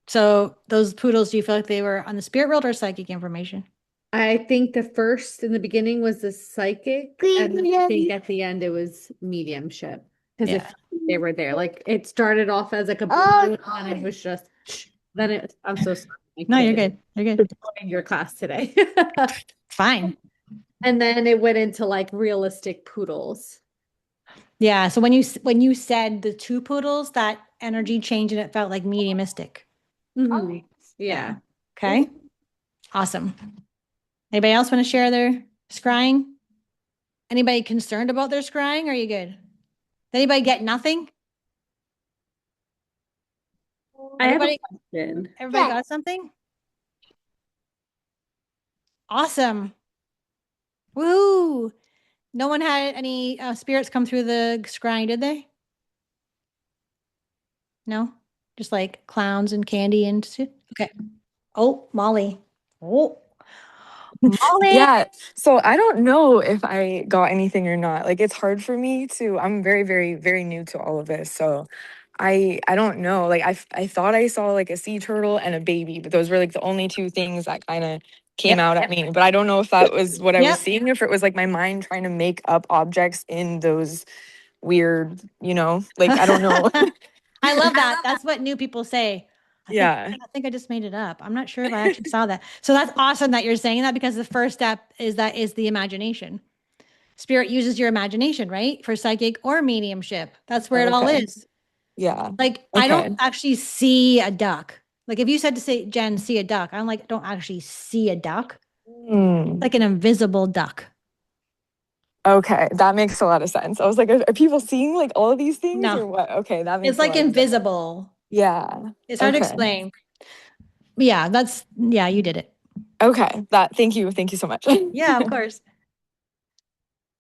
So those poodles, do you feel like they were on the spirit world or psychic information? I think the first in the beginning was the psychic, and I think at the end it was mediumship. Because if they were there, it started off as like a balloon, and it was just I'm so sorry. No, you're good. You're good. In your class today. Fine. And then it went into realistic poodles. Yeah. So when you said the 2 poodles, that energy changed and it felt like mediumistic. Mhm. Yeah. Okay. Awesome. Anybody else want to share their scrying? Anybody concerned about their scrying? Are you good? Did anybody get nothing? I have a Everybody, question. everybody got something? Awesome. Woo! No one had any spirits come through the scrying, did they? No? Just like clowns and candy and okay. Oh, Molly. Oh, Molly. Yeah. So I don't know if I got anything or not. Like it's hard for me to I'm very, very, very new to all of this. So I don't know. Like I thought I saw like a sea turtle and a baby, but those were like the only two things that kind of came Yep. out at me. But I don't know if that was what I was Yep. seeing, if it was like my mind trying to make up objects in those weird, like I don't know. I love that. That's what new people say. Yeah. I think I just made it up. I'm not sure if I actually saw that. So that's awesome that you're saying that, because the first step is the imagination. Spirit uses your imagination, right? For psychic or mediumship. That's where it all Okay. is. Yeah. Like I don't Okay. actually see a duck. Like if you said to say, Jen, see a duck, I'm like, don't actually see a duck. Hmm. Like an invisible duck. Okay, that makes a lot of sense. I was like, are people seeing like all of these things No, or what? Okay, that it's makes a like lot of sense. invisible. Yeah. It's hard to Okay. explain. Yeah, you did it. Okay. Thank you. Thank you so much. Yeah, of course.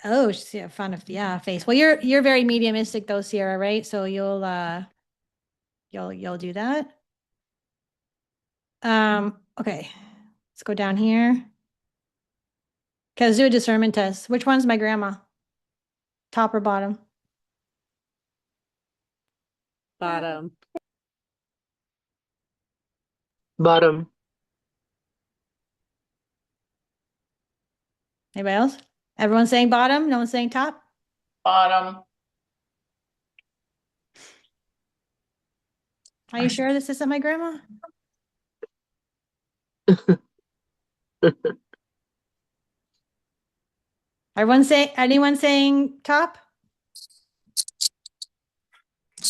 Oh, she's a fun of face. Well, you're very mediumistic though, Sierra, right? So you'll do that. Okay. Let's go down here. Okay, let's do a discernment test. Which one's my grandma? Top or bottom? Bottom. Bottom. Anybody else? Everyone's saying bottom, no one's saying top? Bottom. Are you sure this isn't my grandma? Anyone saying top?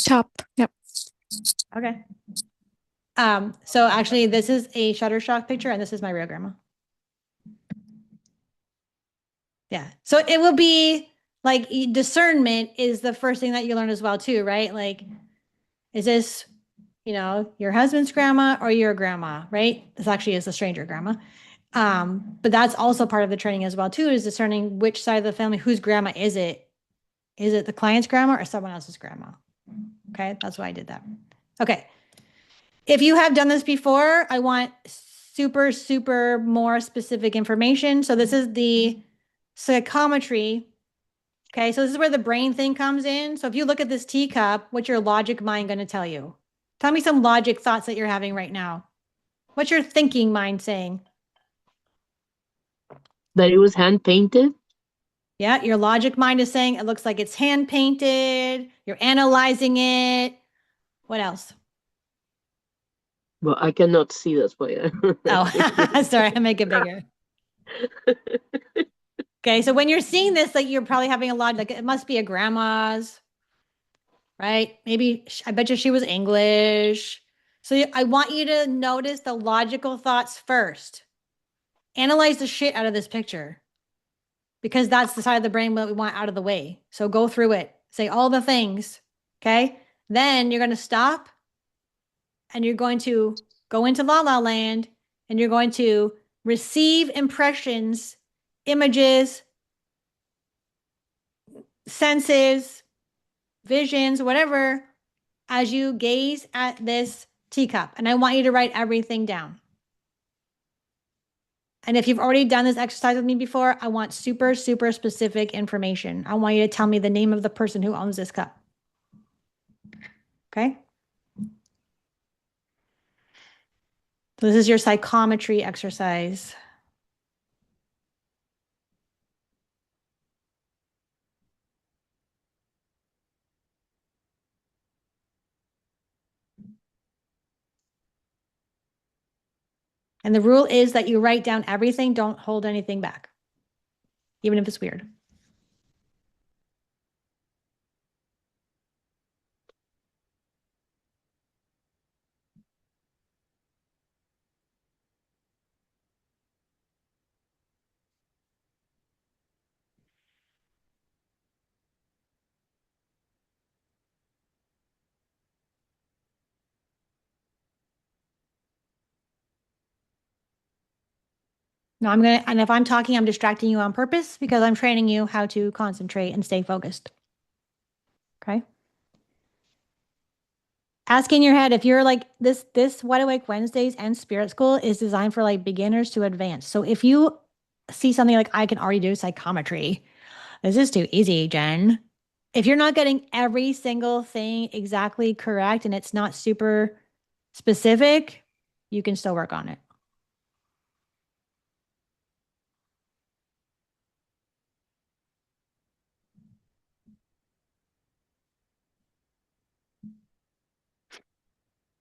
Top. Yep. Okay. So actually this is a Shutterstock picture and this is my real grandma. Yeah. So it will be like discernment is the first thing that you learn as well too, right? Like, is this, your husband's grandma or your grandma, right? This actually is a stranger grandma. But that's also part of the training as well too, is discerning which side of the family, whose grandma is it? Is it the client's grandma or someone else's grandma? Okay, that's why I did that. Okay. If you have done this before, I want super, super more specific information. So this is the psychometry. Okay, so this is where the brain thing comes in. So if you look at this teacup, what's your logic mind going to tell you? Tell me some logic thoughts that you're having right now. What's your thinking mind saying? That it was hand painted. Yeah, your logic mind is saying it looks like it's hand painted. You're analyzing it. What else? Well, I cannot see, that's why. Oh, sorry, I make it bigger. Okay, so when you're seeing this, like you're probably having a lot, like it must be a grandma's, right? Maybe I bet you she was English. So I want you to notice the logical thoughts first. Analyze the shit out of this picture because that's the side of the brain that we want out of the way. So go through it, say all the things. Okay. Then you're going to stop and you're going to go into La La Land and you're going to receive impressions, images, senses, visions, whatever, as you gaze at this teacup. And I want you to write everything down. And if you've already done this exercise with me before, I want super, super specific information. I want you to tell me the name of the person who owns this cup. Okay. So this is your psychometry exercise. And the rule is that you write down everything, don't hold anything back, even if it's weird. No, and if I'm talking, I'm distracting you on purpose because I'm training you how to concentrate and stay focused. Okay. Ask in your head if you're like this Wide Awake Wednesdays and Spirit School is designed for like beginners to advanced. So if you see something like I can already do psychometry, this is too easy, Jen. If you're not getting every single thing exactly correct and it's not super specific, you can still work on it.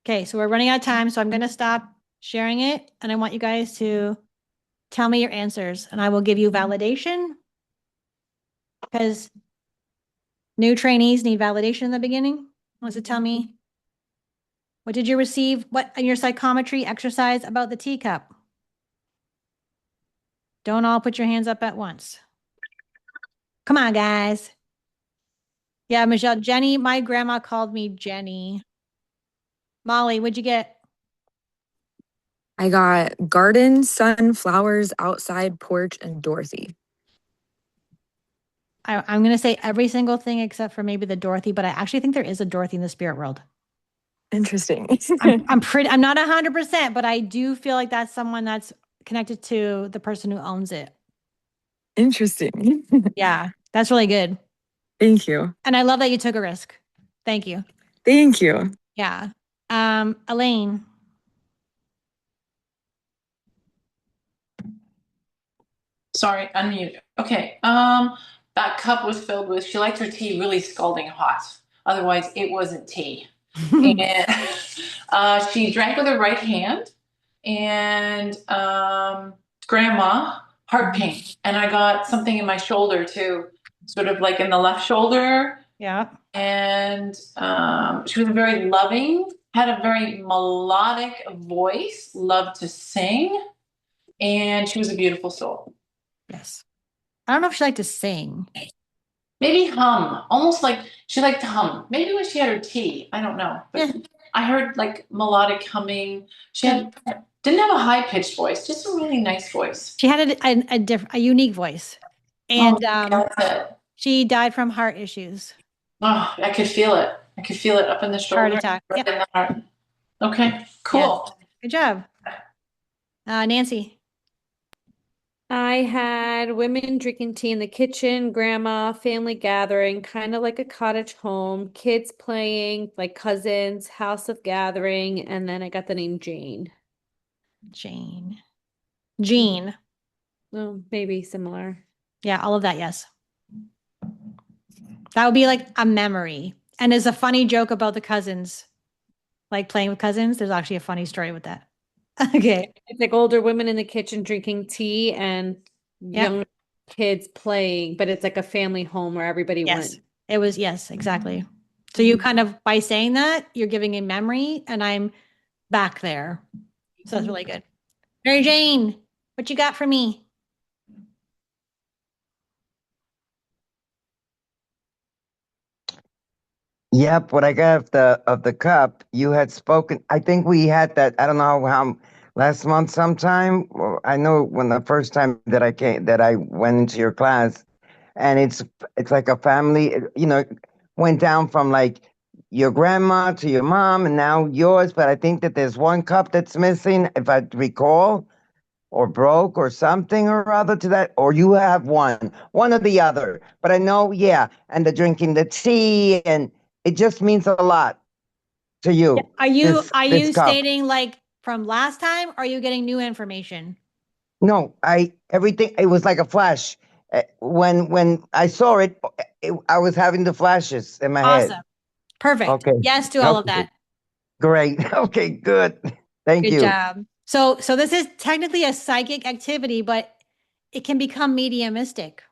Okay, so we're running out of time, so I'm going to stop sharing it, and I want you guys to tell me your answers, and I will give you validation because new trainees need validation in the beginning. Wants to tell me, what did you receive? What in your psychometry exercise about the teacup? Don't all put your hands up at once. Come on, guys. Yeah, Michelle, Jenny, my grandma called me Jenny. Molly, what'd you get? I got garden, sun, flowers, outside, porch, and Dorothy. I'm going to say every single thing except for maybe the Dorothy, but I actually think there is a Dorothy in the spirit world. Interesting. I'm not 100%, but I do feel like that's someone that's connected to the person who owns it. Interesting. Yeah, that's really good. Thank you. And I love that you took a risk. Thank you. Thank you. Yeah. Elaine. Sorry, unmute. Okay. That cup was filled with, she liked her tea really scalding hot. Otherwise, it wasn't tea. And she drank with her right hand. And grandma, heart pain. And I got something in my shoulder too, sort of like in the left shoulder. Yeah. And she was very loving, had a very melodic voice, loved to sing. And she was a beautiful soul. Yes. I don't know if she liked to sing. Maybe hum, almost like she liked to hum. Maybe when she had her tea, I don't know. But I heard like melodic humming. She didn't have a high pitched voice, just a really nice voice. She had a unique voice, and that's it. She died from heart issues. Oh, I could feel it. I could feel it up in the shoulder. Heart attack. Right in the heart. Okay, cool. Yes. Good job. Nancy. I had women drinking tea in the kitchen, grandma, family gathering, kind of like a cottage home, kids playing, like cousins, house of gathering, and then I got the name Jane. Jean. Oh, maybe similar. Yeah, all of that, yes. That would be like a memory. And there's a funny joke about the cousins, like playing with cousins. There's actually a funny story with that. Okay. It's like older women in the kitchen drinking tea and young kids playing, but it's like a family home where everybody went. It was, yes, exactly. So you kind of, by saying that, you're giving a memory and I'm back there. So that's really good. Mary Jane, what you got for me? Yep, what I got of the cup, you had spoken. I think we had that. I don't know how last month sometime. I know when the first time that I went into your class, and it's like a family. Went down from like your grandma to your mom, and now yours. But I think that there's one cup that's missing, if I recall, or broke or something or other to that, or you have one or the other. But I know, yeah, and the drinking the tea and. It just means a lot to you. Are you cup. stating like from last time? Or are you getting new information? No, everything. It was like a flash. When I saw it, I was having the flashes in my head. Awesome. Perfect. Okay. Yes to all of that. Great. Okay, good. Thank you. Good job. So this is technically a psychic activity, but it can become mediumistic.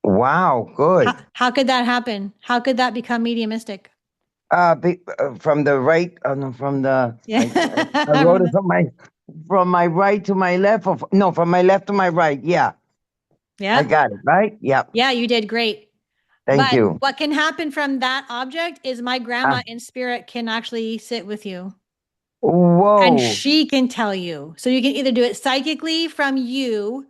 Wow, good. How could that happen? How could that become mediumistic? From the right, no, from the. Yeah. I wrote it from my right to my left. From my left to my right. Yeah. Yeah. I got it right. Yeah. Yeah, you did great. Thank you. What can happen from that object is my grandma in spirit can actually sit with you. And Whoa. she can tell you. So you can either do it psychically from you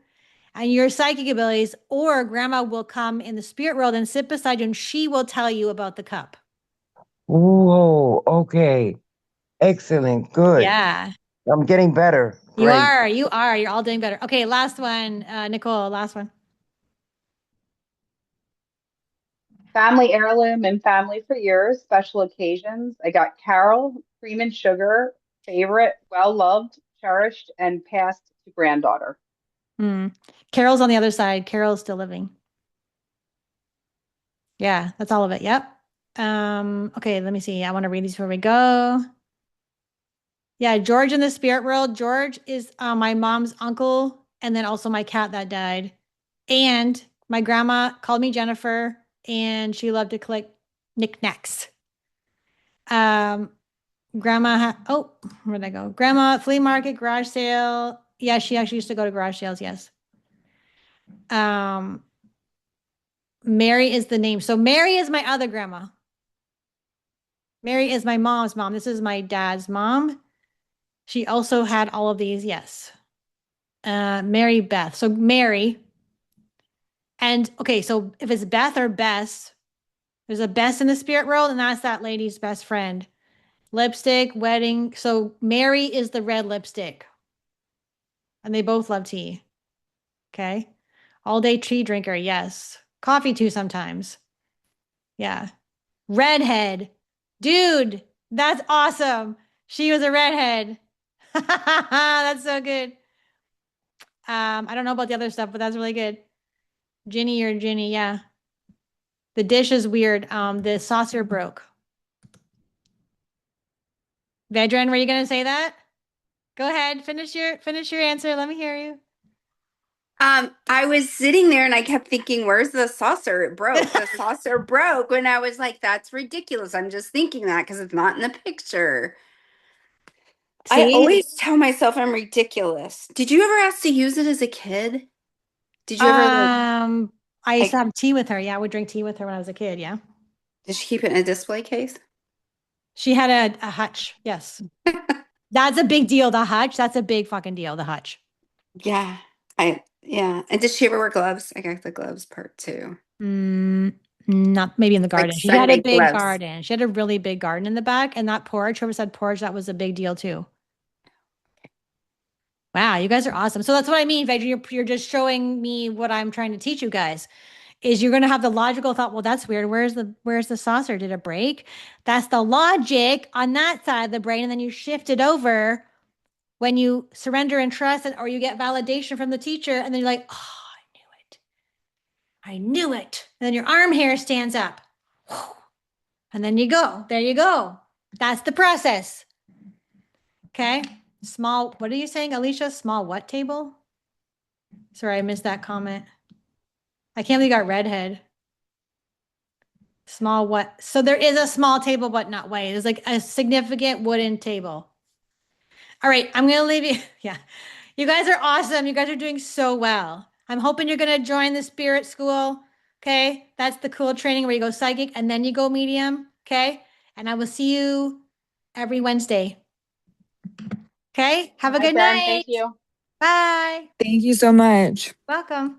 and your psychic abilities, or grandma will come in the spirit world and sit beside you and she will tell you about the cup. Whoa. Okay. Excellent. Good. Yeah. I'm getting better. You Great. are. You're all doing better. Okay, last one, Nicole, last one. Family heirloom and family for years, special occasions. I got Carol, cream and sugar, favorite, well loved, cherished, and passed to granddaughter. Carol's on the other side. Carol's still living. Yeah, that's all of it. Yep. Okay, let me see. I want to read these before we go. Yeah, George in the spirit world. George is my mom's uncle, and then also my cat that died. And my grandma called me Jennifer, and she loved to collect knickknacks. Grandma, where'd I go? Grandma, flea market, garage sale. Yeah, she actually used to go to garage sales. Yes. Mary is the name. So Mary is my other grandma. Mary is my mom's mom. This is my dad's mom. She also had all of these. Yes. Mary Beth. So Mary. And okay, so if it's Beth or Bess, there's a Bess in the spirit world, and that's that lady's best friend. Lipstick, wedding. So Mary is the red lipstick. And they both love tea. Okay. All day tea drinker. Yes. Coffee too sometimes. Yeah. Redhead. Dude, that's awesome. She was a redhead. That's so good. I don't know about the other stuff, but that's really good. Ginny or Ginny, yeah. The dish is weird. The saucer broke. Vedran, were you gonna say that? Go ahead, finish your answer. Let me hear you. I was sitting there and I kept thinking, where's the saucer? It broke. The saucer broke. And I was like, that's ridiculous. I'm just thinking that because it's not in the picture. See? I always tell myself I'm ridiculous. Did you ever ask to use it as a kid? Did you ever I used to have tea with her. Yeah, I would drink tea with her when I was a kid. Yeah. Did she keep it in a display case? She had a hutch. Yes. That's a big deal. The hutch. That's a big fucking deal. The hutch. Yeah. Yeah. And did she ever wear gloves? I got the gloves part too. Not maybe in the garden. Like She had a Sunday big gloves. garden. She had a really big garden in the back, and that porch, whoever said porch, that was a big deal too. Wow, you guys are awesome. So that's what I mean, Vedra. You're just showing me what I'm trying to teach you guys. Is you're gonna have the logical thought, well, that's weird. Where's the saucer? Did it break? That's the logic on that side of the brain, and then you shift it over when you surrender and trust, or you get validation from the teacher, and then you're like, oh, I knew it. And then your arm hair stands up. And then you go. There you go. That's the process. Okay. Small, what are you saying, Alicia? Small what table? Sorry, I missed that comment. I can't believe you got redhead. Small what? So there is a small table, but not white. There's like a significant wooden table. All right, I'm going to leave you. Yeah. You guys are awesome. You guys are doing so well. I'm hoping you're going to join the spirit school. Okay. That's the cool training where you go psychic and then you go medium. Okay. And I will see you every Wednesday. Okay. Have a good Jen, night. thank you. Bye. Thank you so much. Welcome.